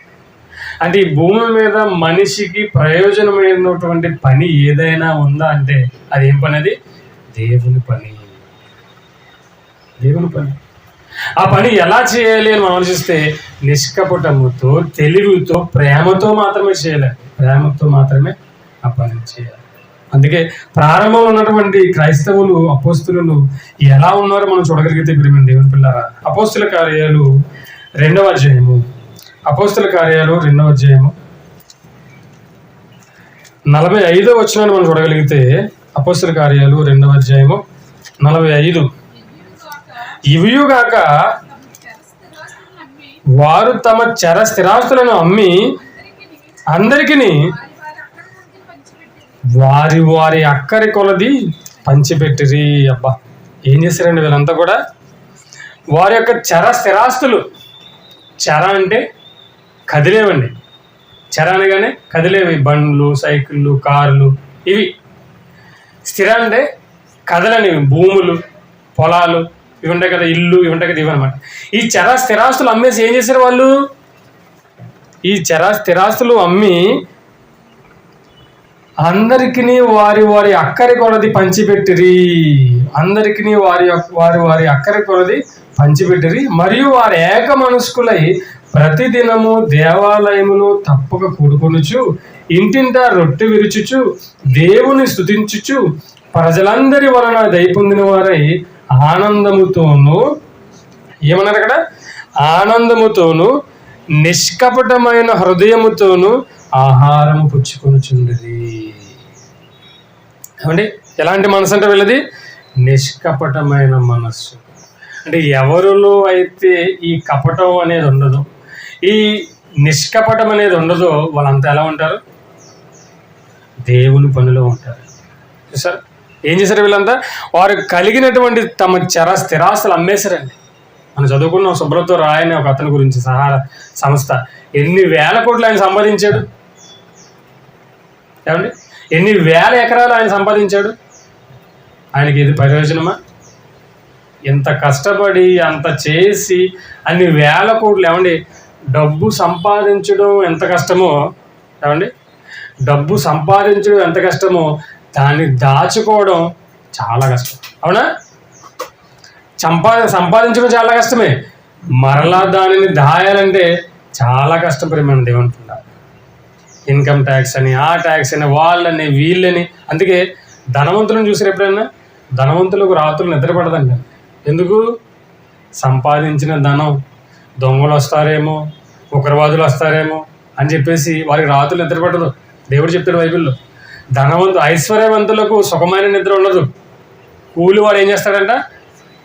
అంటే ఈ భూమి మీద మనిషికి ప్రయోజనమైనటువంటి పని ఏదైనా ఉందా అంటే అది ఏం పని? అది దేవుని పని. దేవుని పని. ఆ పని ఎలా చేయాలి అని మనం ఆలోచిస్తే నిష్కపటముతో, తెలివితో, ప్రేమతో మాత్రమే చేయాలి. ప్రేమతో మాత్రమే ఆ పని చేయాలి. అందుకే ప్రారంభంలో ఉన్నటువంటి క్రైస్తవులు, అపోస్తులు ఎలా ఉన్నారో మనం చూడగలిగితే ప్రియమైన దేవుని పిల్లారా, అపోస్తుల కార్యాలు 2వ అధ్యాయము, అపోస్తుల కార్యాలు 2వ అధ్యాయము 45వ వచనాన్ని మనం చూడగలిగితే, అపోస్తుల కార్యాలు 2వ అధ్యాయము 45. ఇవియుగాక వారు తమ చర స్థిరాస్తులను అమ్మి అందరికిని వారి వారి అక్కరి కొలది పంచిపెట్టిరి. అబ్బా, ఏం చేశారండి వీళ్ళంతా కూడా? వారి యొక్క చర స్థిరాస్తులు, చర అంటే కదిలేవండి. చర అనగానే కదిలేవి, బండ్లు, సైకిళ్ళు, కార్లు, ఇవి. స్థిర అంటే కదలనివి, భూములు, పొలాలు ఇవి ఉంటాయి కదా, ఇల్లు ఇవి ఉంటాయి కదా, ఇవి అనమాట. ఈ చర స్థిరాస్తులు అమ్మేసి ఏం చేశారు వాళ్ళు? ఈ చర స్థిరాస్తులు అమ్మి అందరికీ వారి వారి అక్కరి కొలది పంచిపెట్టిరి. అందరికీ వారి వారి అక్కరి కొలది పంచిపెట్టిరి. మరియు వారు ఏక మనస్కులై ప్రతిదినము దేవాలయములో తప్పక కూడుకొనుచు, ఇంటింటా రొట్టె విరుచుచు, దేవుని స్తుతించుచు, ప్రజలందరి వలన దయపొందిన వారై ఆనందముతోనూ, ఏమన్నారు అక్కడ? ఆనందముతోనూ నిష్కపటమైన హృదయముతోనూ ఆహారము పుచ్చుకొనుచుండిరి. ఏమండి? ఎలాంటి మనసు అంటే వీళ్ళది? నిష్కపటమైన మనస్సు. అంటే ఎవరిలో అయితే ఈ కపటం అనేది ఉండదో, ఈ నిష్కపటం అనేది ఉండదో, వాళ్ళంతా ఎలా ఉంటారు? దేవుని పనిలో ఉంటారు. చూసారు? ఏం చేశారు వీళ్ళంతా? వారు కలిగినటువంటి తమ చర స్థిరాస్తులు అమ్మేశారండి. మనం చదువుకున్నాం సుబ్రతో రాయ్ అనే ఒక అతని గురించి, సహారా సంస్థ. ఎన్ని వేల కోట్లు ఆయన సంపాదించాడు. ఏమండి? ఎన్ని వేల ఎకరాలు ఆయన సంపాదించాడు. ఆయనకి ఇది ప్రయోజనమా? ఎంత కష్టపడి అంత చేసి అన్ని వేల కోట్లు, ఏమండి? డబ్బు సంపాదించడం ఎంత కష్టమో, ఏమండి? డబ్బు సంపాదించడం ఎంత కష్టమో దాన్ని దాచుకోవడం చాలా కష్టం. అవునా? సంపాదించడం చాలా కష్టమే, మరలా దానిని దాయాలంటే చాలా కష్టం. ప్రేమ దేవునుకున్నారు. ఇన్కమ్ ట్యాక్స్ అని, ఆ ట్యాక్స్ అని, వాళ్ళని వీళ్ళని. అందుకే ధనవంతులను చూసారు ఎప్పుడైనా? ధనవంతులకు రాత్రులు నిద్రపడదండి. ఎందుకు? సంపాదించిన ధనం దొంగలు వస్తారేమో, ఉగ్రవాదులు వస్తారేమో అని చెప్పేసి వారికి రాత్రులు నిద్రపడదు. దేవుడు చెప్తాడు బైబిల్లో, ఐశ్వర్యవంతులకు సుఖమైన నిద్ర ఉండదు. కూలి వాడు ఏం చేస్తాడంట?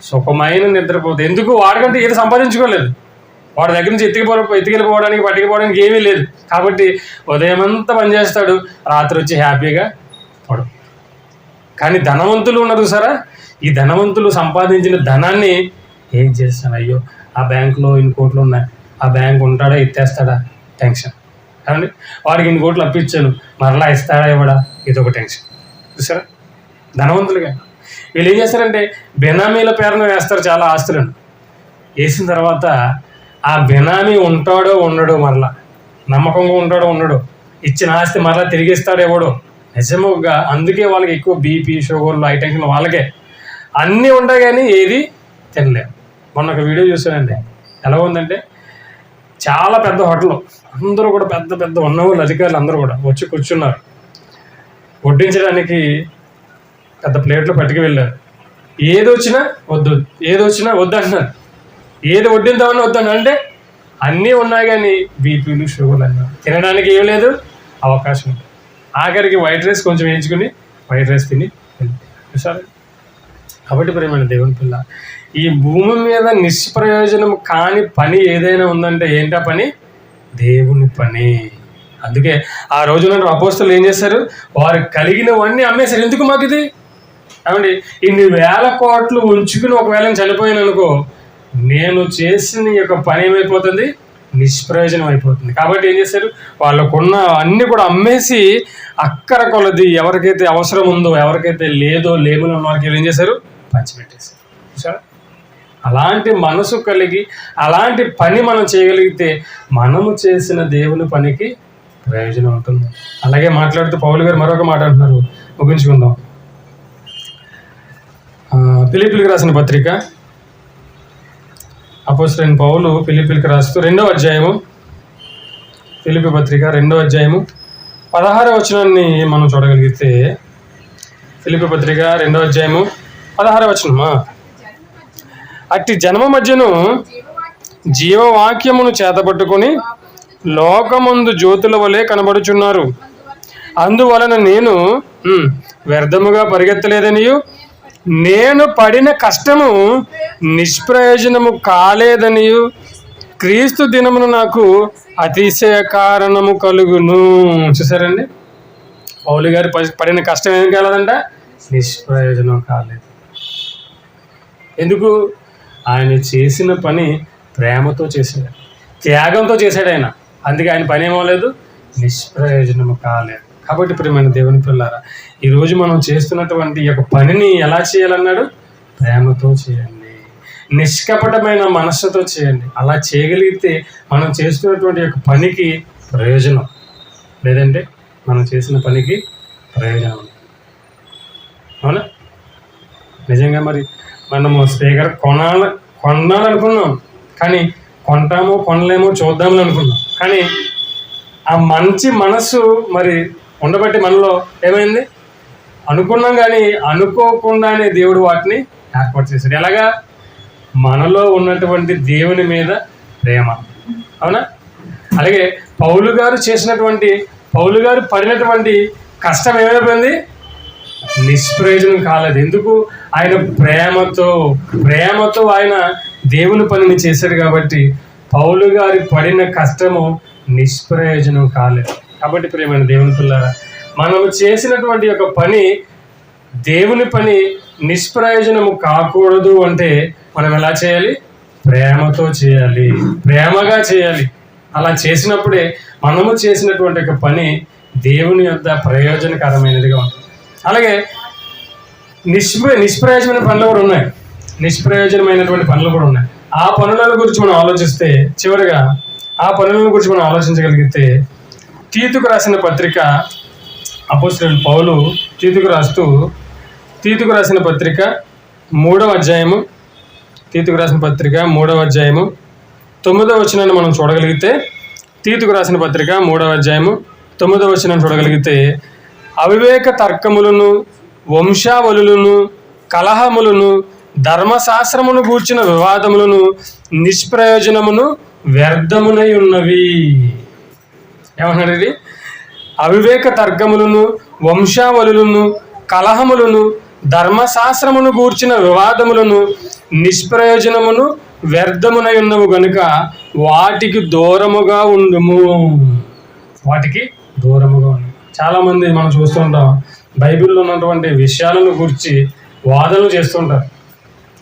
సుఖమైన నిద్రపోతే. ఎందుకు? వాడికంటే ఏది సంపాదించుకోలేదు. వాడి దగ్గర నుంచి ఎత్తుకెళ్ళిపోవడానికి పట్టుకుపోవడానికి ఏమీ లేదు. కాబట్టి ఉదయం అంతా పనిచేస్తాడు, రాత్రి వచ్చి హ్యాపీగా పడు. కానీ ధనవంతులు ఉన్నారు సరే, ఈ ధనవంతులు సంపాదించిన ధనాన్ని ఏం చేస్తాను? అయ్యో, ఆ బ్యాంకులో ఇన్ని కోట్లు ఉన్నాయి, ఆ బ్యాంక్ ఉంటాడా ఎత్తేస్తాడా టెన్షన్. ఏమండి? వాడికి ఇన్ని కోట్లు అప్పించాను, మరలా ఇస్తాడా ఇవ్వడా, ఇదొక టెన్షన్. చూసారా? ధనవంతులుగా వీళ్ళు ఏం చేస్తారంటే బెనామీల పేరున వేస్తారు చాలా ఆస్తులను. వేసిన తర్వాత ఆ బెనామీ ఉంటాడో ఉండడో, మరలా నమ్మకంగా ఉంటాడో ఉండడో, ఇచ్చిన ఆస్తి మరలా తిరిగిస్తాడో ఎవడో, నిజముగా. అందుకే వాళ్ళకి ఎక్కువ బీపీ, షుగర్లు, హై టెన్షన్ వాళ్ళకే. అన్నీ ఉంటాయి కానీ ఏది తినలేము. మొన్న ఒక వీడియో చూసానండి, ఎలా ఉందంటే చాలా పెద్ద హోటల్, అందరూ కూడా పెద్ద పెద్ద ఉన్నవాళ్ళు, అధికారులు అందరూ కూడా వచ్చి కూర్చున్నారు. వడ్డించడానికి పెద్ద ప్లేట్లో పట్టుకు వెళ్ళారు. ఏదొచ్చినా వద్దు, ఏదొచ్చినా వద్దు అంటున్నారు. ఏది వడ్డిద్దామని వద్దాను అంటే అన్నీ ఉన్నాయి కానీ బీపీలు, షుగర్లు అన్నీ. తినడానికి ఏం లేదు, అవకాశం ఉంది. ఆఖరికి వైట్ రైస్ కొంచెం వేయించుకుని వైట్ రైస్ తిని చూసారు. కాబట్టి ప్రియమైన దేవుని పిల్ల, ఈ భూమి మీద నిష్ప్రయోజనం కాని పని ఏదైనా ఉందంటే ఏంటా పని? దేవుని పని. అందుకే ఆ రోజున అపోస్తలులు ఏం చేశారు? వారు కలిగినవన్నీ అమ్మేశారు. ఎందుకు మాకు ఇది? ఏమండి, ఇన్ని వేల కోట్లు ఉంచుకుని ఒకవేళ చనిపోయాను అనుకో, నేను చేసిన యొక్క పని ఏమైపోతుంది? నిష్ప్రయోజనం అయిపోతుంది. కాబట్టి ఏం చేశారు? వాళ్ళకున్న అన్ని కూడా అమ్మేసి అక్కర కొలది ఎవరికైతే అవసరం ఉందో, ఎవరికైతే లేదో, లేములో ఉన్న వారికి ఏం చేశారు? పంచిపెట్టేశారు. చూసారా? అలాంటి మనసు కలిగి అలాంటి పని మనం చేయగలిగితే మనము చేసిన దేవుని పనికి ప్రయోజనం ఉంటుంది. అలాగే మాట్లాడుతూ పౌలు గారు మరొక మాట అంటున్నారు, ముగించుకుందాం. ఫిలిప్పీయులకు రాసిన పత్రిక, అపోస్తలుడైన పౌలు ఫిలిప్పీయులకు రాస్తూ 2వ అధ్యాయము, ఫిలిప్పీ పత్రిక 2వ అధ్యాయము 16వ వచనాన్ని మనం చూడగలిగితే, ఫిలిప్పీ పత్రిక 2వ అధ్యాయము 16వ వచనమా, అట్టి జన్మ మధ్యను జీవవాక్యమును చేతపట్టుకుని లోకమందు జ్యోతుల వలె కనబడుచున్నారు. అందువలన నేను వ్యర్థముగా పరిగెత్తలేదనియు, నేను పడిన కష్టము నిష్ప్రయోజనము కాలేదనియు, క్రీస్తు దినమును నాకు అతిశయ కారణము కలుగును. చూసారండి, పౌలు గారు పడిన కష్టం ఏం కాలేదంట? నిష్ప్రయోజనం కాలేదు. ఎందుకు? ఆయన చేసిన పని ప్రేమతో చేశాడు, త్యాగంతో చేశాడు ఆయన. అందుకే ఆయన పని ఏమవలేదు, నిష్ప్రయోజనము కాలేదు. కాబట్టి ప్రియమైన దేవుని పిల్లారా, ఈరోజు మనం చేస్తున్నటువంటి ఈ యొక్క పనిని ఎలా చేయాలన్నాడు? ప్రేమతో చేయండి, నిష్కపటమైన మనస్సుతో చేయండి. అలా చేయగలిగితే మనం చేస్తున్నటువంటి యొక్క పనికి ప్రయోజనం, లేదంటే మనం చేసిన పనికి ప్రయోజనం. అవునా? నిజంగా మరి మనము స్పీకర్ కొనాలనుకున్నాం, కానీ కొంటామో కొనలేమో చూద్దామని అనుకున్నాం. కానీ ఆ మంచి మనస్సు మరి ఉండబట్టి మనలో ఏమైంది? అనుకున్నాం, కానీ అనుకోకుండానే దేవుడు వాటిని ఏర్పాటు చేశాడు. ఎలాగా? మనలో ఉన్నటువంటి దేవుని మీద ప్రేమ. అవునా? అలాగే పౌలు గారు పడినటువంటి కష్టం ఏమైపోయింది? నిష్ప్రయోజనం కాలేదు. ఎందుకు? ఆయన ప్రేమతో ఆయన దేవుని పనిని చేశాడు. కాబట్టి పౌలు గారి పడిన కష్టము నిష్ప్రయోజనం కాలేదు. కాబట్టి ప్రియమైన దేవుని పిల్లారా, మనము చేసినటువంటి యొక్క పని, దేవుని పని నిష్ప్రయోజనము కాకూడదు అంటే మనం ఎలా చేయాలి? ప్రేమతో చేయాలి, ప్రేమగా చేయాలి. అలా చేసినప్పుడే మనము చేసినటువంటి యొక్క పని దేవుని యొక్క ప్రయోజనకరమైనదిగా ఉంటుంది. అలాగే నిష్ప్రయోజనమైన పనులు కూడా ఉన్నాయి, నిష్ప్రయోజనమైనటువంటి పనులు కూడా ఉన్నాయి. ఆ పనుల గురించి మనం ఆలోచిస్తే, చివరిగా ఆ పనుల గురించి మనం ఆలోచించగలిగితే, తీతుకు రాసిన పత్రిక, అపోస్తలుడైన పౌలు తీతుకు రాసిన పత్రిక 3వ అధ్యాయము, తీతుకు రాసిన పత్రిక 3వ అధ్యాయము 9వ వచనాన్ని మనం చూడగలిగితే, తీతుకు రాసిన పత్రిక 3వ అధ్యాయము 9వ వచనాన్ని చూడగలిగితే, అవివేక తర్కములను, వంశావళులను, కలహములను, ధర్మశాస్త్రమును గూర్చిన వివాదములను, నిష్ప్రయోజనమును, వ్యర్థమునై ఉన్నవి. ఏమన్నాడు ఇది? అవివేక తర్కములను, వంశావళులను, కలహములను, ధర్మశాస్త్రమును గూర్చిన వివాదములను, నిష్ప్రయోజనమును, వ్యర్థమునై ఉన్నవు గనుక వాటికి దూరముగా ఉండుము. చాలామంది మనం చూస్తుంటాం, బైబిల్లో ఉన్నటువంటి విషయాలను గురించి వాదనలు చేస్తుంటారు.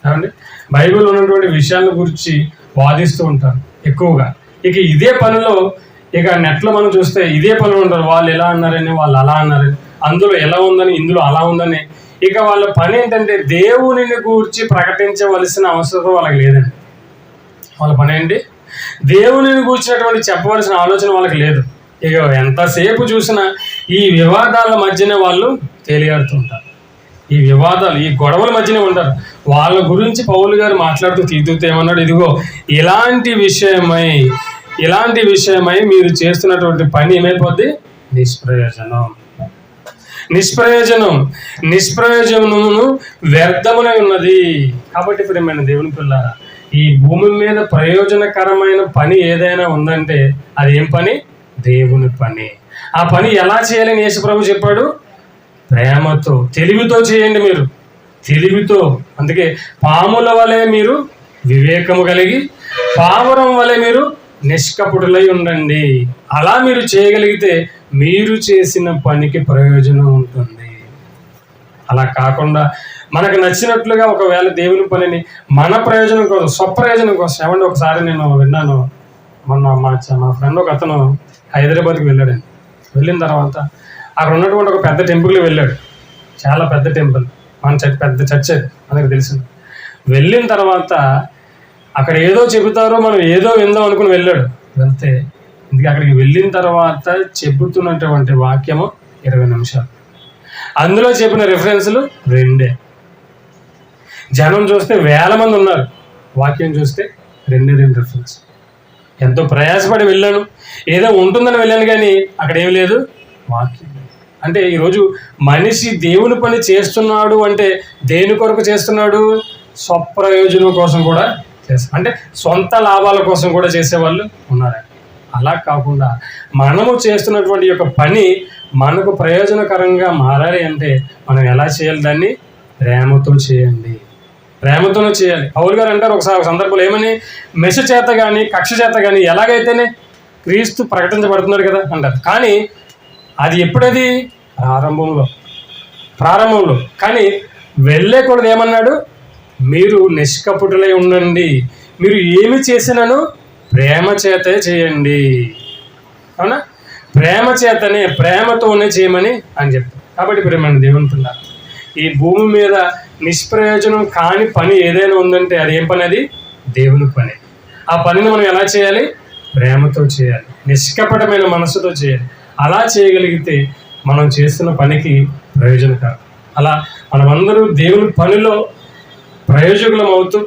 ఏమండి? బైబిల్లో ఉన్నటువంటి విషయాలను గురించి వాదిస్తూ ఉంటారు ఎక్కువగా. ఇక ఇదే పనిలో, ఇక నెట్లో మనం చూస్తే ఇదే పనులు ఉంటారు. వాళ్ళు ఎలా అన్నారని, వాళ్ళు అలా అన్నారని, అందులో ఎలా ఉందని, ఇందులో అలా ఉందని. ఇక వాళ్ళ పని ఏంటంటే దేవునిని గూర్చి ప్రకటించవలసిన అవసరం వాళ్ళకి లేదండి. వాళ్ళ పని ఏంటి? దేవునిని గూర్చినటువంటి చెప్పవలసిన ఆలోచన వాళ్ళకి లేదు. ఇక ఎంతసేపు చూసినా ఈ వివాదాల మధ్యనే వాళ్ళు తేలియాడుతుంటారు. ఈ వివాదాలు, ఈ గొడవల మధ్యనే ఉంటారు. వాళ్ళ గురించి పౌలు గారు మాట్లాడుతూ తీతుతో ఏమన్నాడు? ఇదిగో ఇలాంటి విషయమై మీరు చేస్తున్నటువంటి పని ఏమైపోద్ది? నిష్ప్రయోజనమును వ్యర్థమునై ఉన్నది. కాబట్టి ప్రియమైన దేవుని పిల్లారా, ఈ భూమి మీద ప్రయోజనకరమైన పని ఏదైనా ఉందంటే అది ఏం పని? దేవుని పని. ఆ పని ఎలా చేయాలని యేసు ప్రభు చెప్పాడు? ప్రేమతో, తెలివితో చేయండి. మీరు తెలివితో, అందుకే పాముల వలె మీరు వివేకము కలిగి పావురం వలె మీరు నిష్కపటులై ఉండండి. అలా మీరు చేయగలిగితే మీరు చేసిన పనికి ప్రయోజనం ఉంటుంది. అలా కాకుండా మనకు నచ్చినట్లుగా ఒకవేళ దేవుని పనిని మన ప్రయోజనం కోసం, స్వప్రయోజనం కోసం. ఏమంటే ఒకసారి నేను విన్నాను, మొన్న మా ఫ్రెండ్ ఒక అతను హైదరాబాద్కి వెళ్ళాడండి. వెళ్ళిన తర్వాత అక్కడ ఉన్నటువంటి ఒక పెద్ద టెంపుల్కి వెళ్ళాడు. చాలా పెద్ద టెంపుల్, మన పెద్ద చర్చ్ అది మనకు తెలిసింది. వెళ్ళిన తర్వాత అక్కడ ఏదో చెబుతారో మనం ఏదో విందాం అనుకుని వెళ్ళాడు. వెళ్తే ఇందుకు అక్కడికి వెళ్ళిన తర్వాత చెబుతున్నటువంటి వాక్యము 20 నిమిషాలు. అందులో చెప్పిన రిఫరెన్స్లు 2. జనం చూస్తే 1000 మంది ఉన్నారు, వాక్యం చూస్తే 2 రిఫరెన్స్. ఎంతో ప్రయాసపడి వెళ్ళాను, ఏదో ఉంటుందని వెళ్ళాను, కానీ అక్కడ ఏం లేదు, వాక్యం. అంటే ఈరోజు మనిషి దేవుని పని చేస్తున్నాడు అంటే దేని కొరకు చేస్తున్నాడు? స్వప్రయోజనం కోసం కూడా చేస్తాడు. అంటే సొంత లాభాల కోసం కూడా చేసేవాళ్ళు ఉన్నారు. అలా కాకుండా మనము చేస్తున్నటువంటి యొక్క పని మనకు ప్రయోజనకరంగా మారాలి అంటే మనం ఎలా చేయాలి? దాన్ని ప్రేమతో చేయండి, ప్రేమతోనే చేయాలి. పౌలు గారు అంటారు ఒకసారి ఒక సందర్భంలో ఏమని, మెష చేత కానీ కక్ష చేత కానీ ఎలాగైతేనే క్రీస్తు ప్రకటించబడుతున్నాడు కదా అంటారు. కానీ అది ఎప్పుడది? ప్రారంభంలో. కానీ వెళ్ళేకూడదు. ఏమన్నాడు? మీరు నిష్కపటులై ఉండండి, మీరు ఏమి చేసినను ప్రేమ చేతే చేయండి. అవునా? ప్రేమ చేతనే, ప్రేమతోనే చేయమని అని చెప్తారు. కాబట్టి ప్రేమ దేవుని పిల్లలు, ఈ భూమి మీద నిష్ప్రయోజనం కాని పని ఏదైనా ఉందంటే అది ఏం పని? అది దేవుని పని. ఆ పనిని మనం ఎలా చేయాలి? ప్రేమతో చేయాలి, నిష్కపటమైన మనసుతో చేయాలి. అలా చేయగలిగితే మనం చేస్తున్న పనికి ప్రయోజనకరం. అలా మనమందరూ దేవుని పనిలో ప్రయోజకులం అవుతూ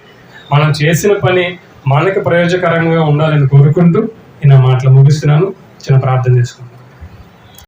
మనం చేసిన పని మనకు ప్రయోజకరంగా ఉండాలని కోరుకుంటూ ఈ నా మాటలు ముగిస్తున్నాను. చిన్న ప్రార్థన చేసుకుంటాను.